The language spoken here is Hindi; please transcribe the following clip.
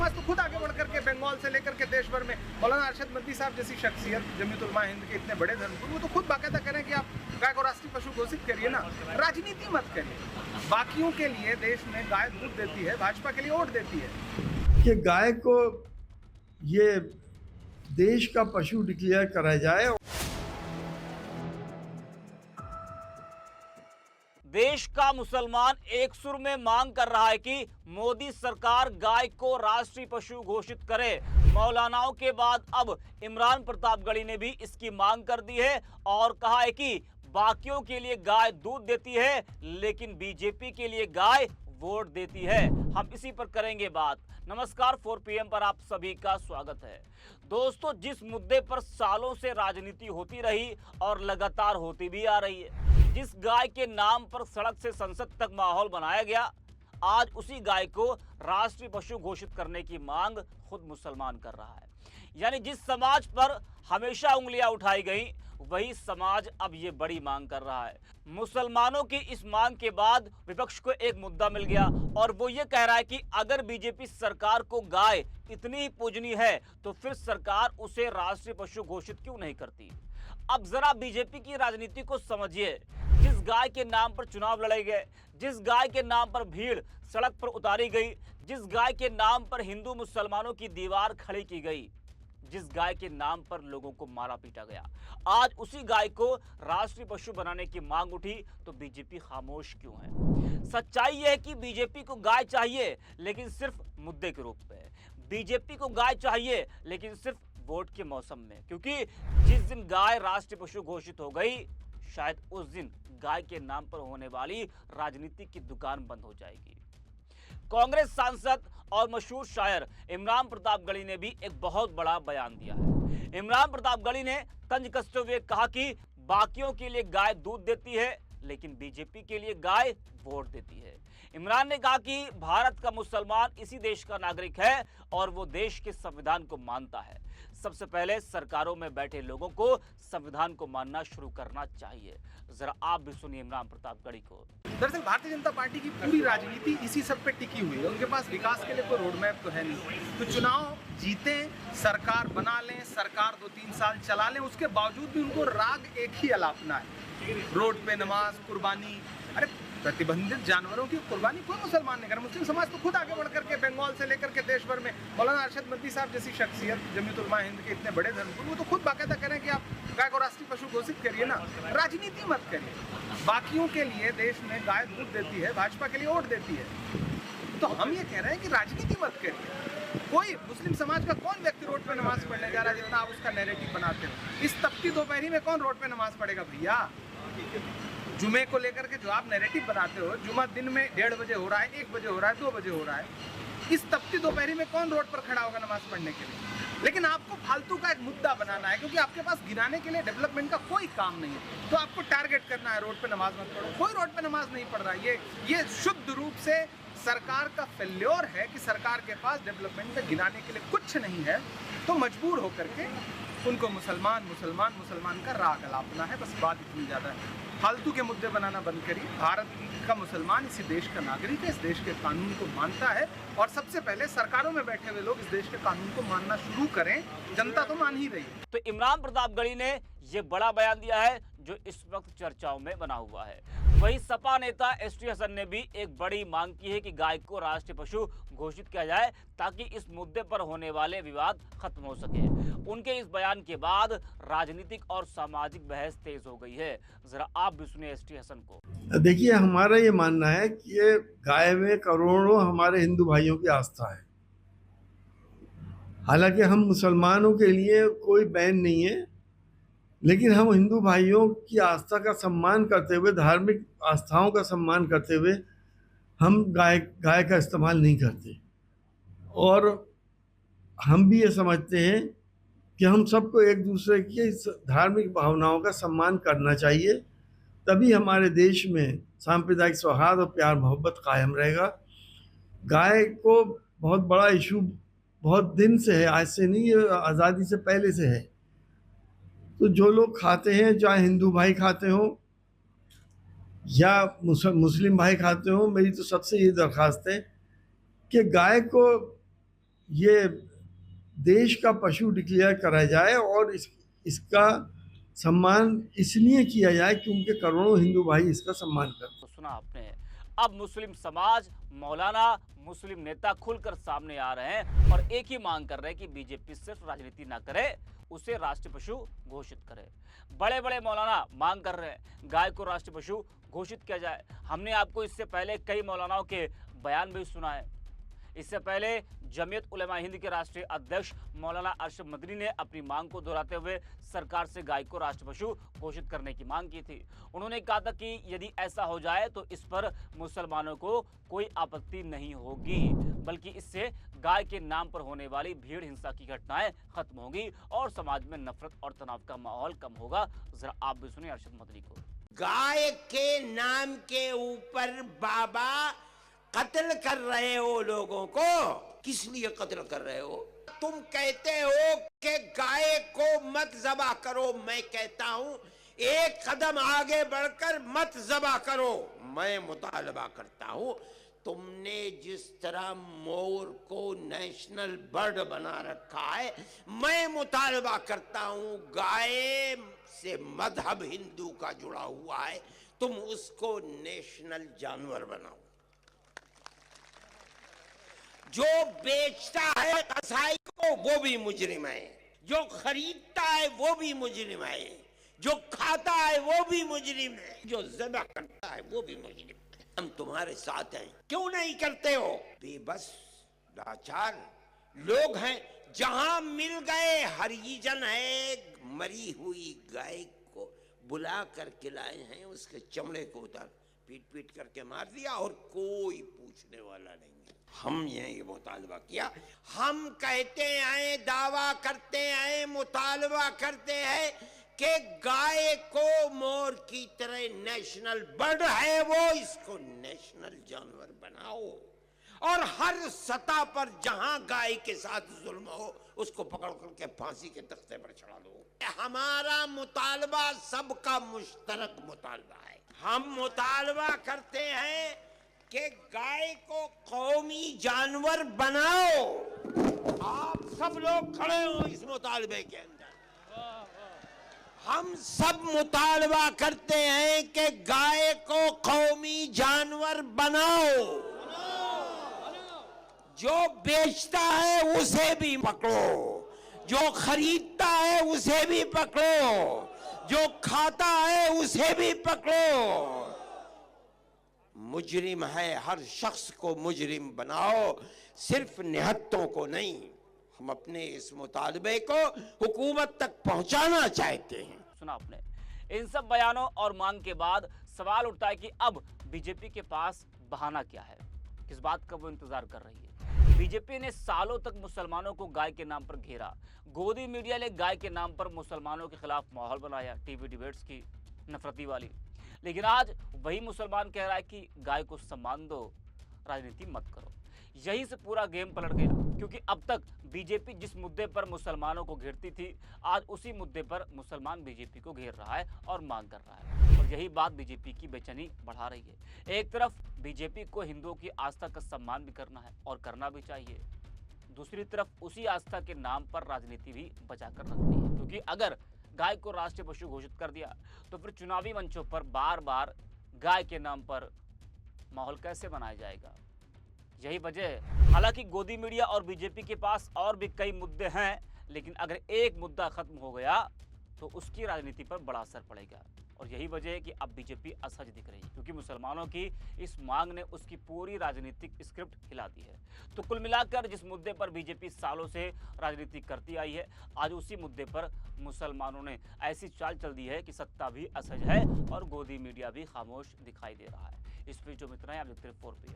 समाज तो खुद आगे बढ़ करके बंगाल से लेकर के देश भर में मौलाना अरशद मदनी साहब जैसी शख्सियत, जमीयत उलमा हिंद के इतने बड़े धर्मगुरु, वो तो खुद बाकायदा करें कि आप गाय को राष्ट्रीय पशु घोषित करिए ना, राजनीति मत करिए। बाकियों के लिए देश में गाय दूध देती है, भाजपा के लिए वोट देती है कि गाय को ये देश का पशु डिक्लेयर करा जाए। देश का मुसलमान एक सुर में मांग कर रहा है कि मोदी सरकार गाय को राष्ट्रीय पशु घोषित करे। मौलानाओं के बाद अब इमरान प्रतापगढ़ी ने भी इसकी मांग कर दी है और कहा है कि बाकियों के लिए गाय दूध देती है लेकिन बीजेपी के लिए गाय वोट देती है। हम इसी पर करेंगे बात। नमस्कार, 4 PM पर आप सभी का स्वागत है। दोस्तों, जिस मुद्दे पर सालों से राजनीति होती रही और लगातार होती भी आ रही है, जिस गाय के नाम पर सड़क से संसद तक माहौल बनाया गया, आज उसी गाय को राष्ट्रीय पशु घोषित करने की मांग खुद मुसलमान कर रहा है। यानी जिस समाज पर हमेशा उंगलियां उठाई गई, वही समाज अब ये बड़ी मांग कर रहा है। मुसलमानों की इस मांग के बाद विपक्ष को एक मुद्दा मिल गया और वो ये कह रहा है कि अगर बीजेपी सरकार को गाय इतनी ही पूजनी है तो फिर सरकार उसे राष्ट्रीय पशु घोषित क्यों नहीं करती। अब जरा बीजेपी की राजनीति को समझिए। जिस गाय के नाम पर चुनाव लड़े गए, जिस गाय के नाम पर भीड़ सड़क पर उतारी गई, जिस गाय के नाम पर हिंदू मुसलमानों की दीवार खड़ी की गई, जिस गाय के नाम पर लोगों को मारा पीटा गया, आज उसी गाय को राष्ट्रीय पशु बनाने की मांग उठी तो बीजेपी खामोश क्यों है। सच्चाई यह है कि बीजेपी को गाय चाहिए लेकिन सिर्फ मुद्दे के रूप में। बीजेपी को गाय चाहिए लेकिन सिर्फ वोट के मौसम में, क्योंकि जिस दिन गाय राष्ट्रीय पशु घोषित हो गई, शायद उस दिन गाय के नाम पर होने वाली राजनीति की दुकान बंद हो जाएगी। कांग्रेस सांसद और मशहूर शायर इमरान प्रतापगढ़ी ने भी एक बहुत बड़ा बयान दिया है। इमरान प्रतापगढ़ी ने तंज कसते हुए कहा कि बाकियों के लिए गाय दूध देती है लेकिन बीजेपी के लिए गाय वोट देती है। इमरान ने कहा कि भारत का मुसलमान इसी देश का नागरिक है और वो देश के संविधान को मानता है। सबसे पहले सरकारों में बैठे लोगों को संविधान को मानना शुरू करना चाहिए। जरा आप भी सुनिए इमरान प्रतापगढ़ी को। दरअसल भारतीय जनता पार्टी की पूरी राजनीति इसी सब पे टिकी हुई है। उनके पास विकास के लिए कोई रोड मैप तो है नहीं। तो चुनाव जीते, सरकार बना लें, सरकार 2-3 साल चला लें, उसके बावजूद भी उनको राग एक ही अलापना है, रोड पे नमाज, कुर्बानी। अरे प्रतिबंधित जानवरों की कुर्बानी कोई मुसलमान नहीं कर। मुस्लिम समाज तो खुद आगे बढ़ करके बंगाल से लेकर के देश भर में मौलाना अरशद मदनी साहब जैसी शख्सियत, जमीयत उलमा हिंद के इतने बड़े धर्मगुरु, वो तो खुद बाकायदा करें कि आप गाय को राष्ट्रीय पशु घोषित करिए ना, राजनीति मत करिए। बाकियों के लिए देश में गाय दूध देती है, भाजपा के लिए वोट देती है। तो हम ये कह रहे हैं कि राजनीति मत करिए। कोई मुस्लिम समाज का कौन व्यक्ति रोड पे नमाज पढ़ने जा रहा है जितना आप उसका नैरेटिव बनाते हो। इस तपती दोपहरी में कौन रोड पे नमाज पढ़ेगा भैया। जुमे को लेकर के जो आप नैरेटिव बनाते हो, जुमा दिन में 1:30 बजे हो रहा है, 1 बजे हो रहा है, 2 बजे हो रहा है, इस तपती दोपहरी में कौन रोड पर खड़ा होगा नमाज पढ़ने के लिए। लेकिन आपको फालतू का एक मुद्दा बनाना है क्योंकि आपके पास गिराने के लिए डेवलपमेंट का कोई काम नहीं है, तो आपको टारगेट करना है रोड पे नमाज मत पढ़ो। कोई रोड पे नमाज नहीं पढ़ रहा है। ये शुद्ध रूप से सरकार का फेल्योर है कि सरकार के पास डेवलपमेंट में गिराने के लिए कुछ नहीं है, तो मजबूर होकर के उनको मुसलमान का राग अलापना है। बस बात इतनी ज़्यादा है। फालतू के मुद्दे बनाना बंद करिए। भारत का मुसलमान इसी देश का नागरिक है, इस देश के कानून को मानता है और सबसे पहले सरकारों में बैठे हुए लोग इस देश के कानून को मानना शुरू करें। जनता तो मान ही रही है। तो इमरान प्रतापगढ़ी ने यह बड़ा बयान दिया है जो इस वक्त चर्चाओं में बना हुआ है। वहीं सपा नेता ST हसन ने भी एक बड़ी मांग की है कि गाय को राष्ट्रीय पशु घोषित किया जाए ताकि इस मुद्दे पर होने वाले विवाद खत्म हो सके। उनके इस बयान के बाद राजनीतिक और सामाजिक बहस तेज हो गई है। जरा आप भी सुनिए ST हसन को। देखिए, हमारा ये मानना है कि ये गाय में करोड़ों हमारे हिंदू भाइयों की आस्था है। हालांकि हम मुसलमानों के लिए कोई बैन नहीं है, लेकिन हम हिंदू भाइयों की आस्था का सम्मान करते हुए, धार्मिक आस्थाओं का सम्मान करते हुए हम गाय का इस्तेमाल नहीं करते। और हम भी ये समझते हैं कि हम सबको एक दूसरे की धार्मिक भावनाओं का सम्मान करना चाहिए, तभी हमारे देश में सांप्रदायिक सौहार्द और प्यार मोहब्बत कायम रहेगा। गाय को बहुत बड़ा इशू बहुत दिन से है, आज से नहीं, आज़ादी से पहले से है। तो जो लोग खाते हैं, चाहे हिंदू भाई खाते हो या मुस्लिम भाई खाते हो, मेरी तो सबसे ये दरख्वास्त है कि गाय को ये देश का पशु डिक्लेयर करा जाए और इसका सम्मान इसलिए किया जाए कि उनके करोड़ों हिंदू भाई इसका सम्मान करते। तो सुना आपने, अब मुस्लिम समाज, मौलाना, मुस्लिम नेता खुलकर सामने आ रहे हैं और एक ही मांग कर रहे हैं कि बीजेपी सिर्फ राजनीति ना करे, उसे राष्ट्रीय पशु घोषित करे। बड़े बड़े मौलाना मांग कर रहे हैं गाय को राष्ट्रीय पशु घोषित किया जाए। हमने आपको इससे पहले कई मौलानाओं के बयान भी सुना है। इससे पहले जमीयत उलेमा हिंद के राष्ट्रीय अध्यक्ष मौलाना अरशद मदनी ने अपनी मांग को दोहराते हुए सरकार से गाय को राष्ट्रीय पशु घोषित करने की मांग की थी। उन्होंने कहा था कि यदि ऐसा हो जाए तो इस पर मुसलमानों को कोई आपत्ति नहीं होगी, बल्कि इससे गाय के नाम पर होने वाली भीड़ हिंसा की घटनाएं खत्म होगी और समाज में नफरत और तनाव का माहौल कम होगा। जरा आप भी सुनिए अरशद मदनी को। गाय के नाम के ऊपर बाबा कत्ल कर रहे हो लोगों को, किस लिए कत्ल कर रहे हो? तुम कहते हो कि गाय को मत ज़बा करो, मैं कहता हूं एक कदम आगे बढ़कर मत ज़बा करो। मैं मुतालबा करता हूं, तुमने जिस तरह मोर को नेशनल बर्ड बना रखा है, मैं मुतालबा करता हूं गाय से मजहब हिंदू का जुड़ा हुआ है, तुम उसको नेशनल जानवर बनाओ। जो बेचता है कसाई को वो भी मुजरिम है, जो खरीदता है वो भी मुजरिम है, जो खाता है वो भी मुजरिम है, जो ज़बह करता है वो भी मुजरिम है। हम तुम्हारे साथ हैं, क्यों नहीं करते हो? बेबस लाचार लोग हैं, जहां मिल गए हरिजन है, मरी हुई गाय को बुला कर खिलाए हैं, उसके चमड़े को उतार पीट पीट करके मार दिया और कोई पूछने वाला नहीं है। हम ये मुतालबा किया, हम कहते हैं, दावा करते हैं, मुतालबा करते हैं कि गाय को मोर की तरह नेशनल बर्ड है वो, इसको नेशनल जानवर बनाओ और हर सतह पर जहां गाय के साथ जुल्म हो उसको पकड़ करके फांसी के तख्ते पर चढ़ा दो। हमारा मुतालबा सबका मुश्तरक मुतालबा है। हम मुतालबा करते हैं कि गाय को कौमी जानवर बनाओ। आप सब लोग खड़े हो इस मुतालबे के अंदर। हम सब मुतालबा करते हैं कि गाय को कौमी जानवर बनाओ। जो बेचता है उसे भी पकड़ो, जो खरीदता है उसे भी पकड़ो, जो खाता है उसे भी पकड़ो। मुजरिम है, हर शख्स को मुजरिम बनाओ, सिर्फ निहत्तों को नहीं। हम अपने इस मुतालबे को हुकूमत तक पहुंचाना चाहते हैं। सुना आपने। इन सब बयानों और मांग के बाद सवाल उठता है कि अब बीजेपी के पास बहाना क्या है, किस बात का वो इंतजार कर रही है। बीजेपी ने सालों तक मुसलमानों को गाय के नाम पर घेरा, गोदी मीडिया ने गाय के नाम पर मुसलमानों के खिलाफ माहौल बनाया, टीवी डिबेट्स की नफरती वाली। लेकिन आज वही मुसलमान कह रहा है कि गाय को सम्मान दो, राजनीति मत करो। यहीं से पूरा गेम पलट गया, क्योंकि अब तक बीजेपी जिस मुद्दे पर मुसलमानों को घेरती थी, आज उसी मुद्दे पर मुसलमान बीजेपी को घेर रहा है और मांग कर रहा है। और यही बात बीजेपी की बेचैनी बढ़ा रही है। एक तरफ बीजेपी को हिंदुओं की आस्था का सम्मान भी करना है और करना भी चाहिए, दूसरी तरफ उसी आस्था के नाम पर राजनीति भी बचा कर रखनी है। क्योंकि अगर गाय को राष्ट्रीय पशु घोषित कर दिया तो फिर चुनावी मंचों पर बार बार गाय के नाम पर माहौल कैसे बनाया जाएगा? यही वजह है। हालांकि गोदी मीडिया और बीजेपी के पास और भी कई मुद्दे हैं, लेकिन अगर एक मुद्दा खत्म हो गया तो उसकी राजनीति पर बड़ा असर पड़ेगा। और यही वजह है कि अब बीजेपी असहज दिख रही है, क्योंकि मुसलमानों की इस मांग ने उसकी पूरी राजनीतिक स्क्रिप्ट हिला दी है। तो कुल मिलाकर जिस मुद्दे पर बीजेपी सालों से राजनीति करती आई है, आज उसी मुद्दे पर मुसलमानों ने ऐसी चाल चल दी है कि सत्ता भी असहज है और गोदी मीडिया भी खामोश दिखाई दे रहा है। इस वीडियो में इतना ही। आप देखते रहिए 4PM।